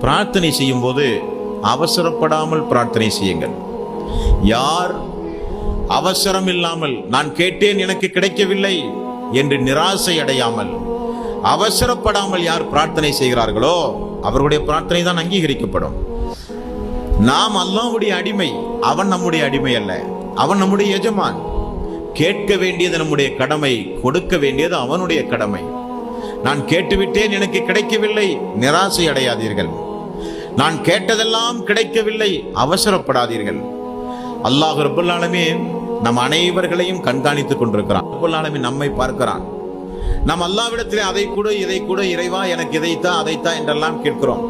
பிரார்த்தனை செய்யும் போது அவசரப்படாமல் பிரார்த்தனை செய்யுங்கள். யார் அவசரம் இல்லாமல் நான் கேட்டேன் எனக்கு கிடைக்கவில்லை என்று நிராசை அடையாமல் அவசரப்படாமல் யார் பிரார்த்தனை செய்கிறார்களோ அவர்களுடைய பிரார்த்தனை தான் அங்கீகரிக்கப்படும். நாம் அல்லாஹ்வுடைய அடிமை, அவன் நம்முடைய அடிமை அல்ல, அவன் நம்முடைய எஜமான். கேட்க வேண்டியது நம்முடைய கடமை, கொடுக்க வேண்டியது அவனுடைய கடமை. நான் கேட்டுவிட்டேன் எனக்கு கிடைக்கவில்லை, நிராசை அடையாதீர்கள். நான் கேட்டதெல்லாம் கிடைக்கவில்லை, அவசரப்படாதீர்கள். அல்லாஹ் ரப்பல் ஆலமீன் நம் அனைவர்களையும் கண்காணித்துக் கொண்டிருக்கிறான். ரப்பல் ஆலமீன் நம்மை பார்க்கிறான். நாம் அல்லாஹ்விடத்திலே அதை கூட இதை கூட, இறைவா எனக்கு இதைத்தா அதைத்தா என்றெல்லாம் கேட்கிறோம்.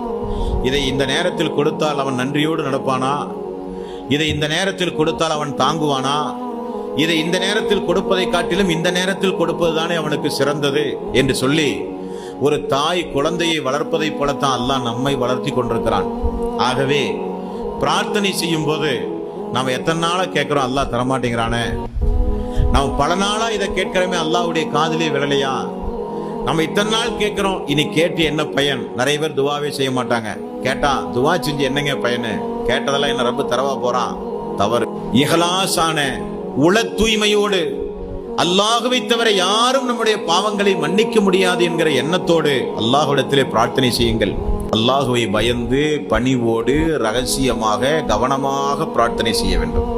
இதை இந்த நேரத்தில் கொடுத்தால் அவன் நன்றியோடு நடப்பானா? இதை இந்த நேரத்தில் கொடுத்தால் அவன் தாங்குவானா? இதை இந்த நேரத்தில் கொடுப்பதை காட்டிலும் இந்த நேரத்தில் கொடுப்பதுதானே அவனுக்கு சிறந்தது என்று சொல்லி ஒரு தாய் குழந்தையை வளர்ப்பதை போலத்தான் அல்லாஹ் நம்மை வளர்த்தி கொண்டிருக்கிறான். ஆகவே பிரார்த்தனை செய்யும் போது நாம் எத்தனை நாளா கேட்கிறோம், அல்லாஹ் தரமாட்டேங்கிறானே. நாம் பல நாளா இதை கேட்கிறோமே, அல்லாஹ்வுடைய காதிலே விழலையா? நம்ம இத்தனை நாள் கேட்கிறோம், இனி கேட்டு என்ன பயன்? நிறைய பேர் துவாவே செய்ய மாட்டாங்க. கேட்டா துவா செஞ்சு என்னங்க பயனு? கேட்டதெல்லாம் என்ன ரப்பு தரவா போறான்? தவறு. இஹ்லாஸான உள தூய்மையோடு அல்லாஹ்வை தவிர யாரும் நம்முடைய பாவங்களை மன்னிக்க முடியாது என்கிற எண்ணத்தோடு அல்லாஹ்விடத்திலே பிரார்த்தனை செய்யுங்கள். அல்லாஹ்வை பயந்து பணிவோடு ரகசியமாக கவனமாக பிரார்த்தனை செய்ய வேண்டும்.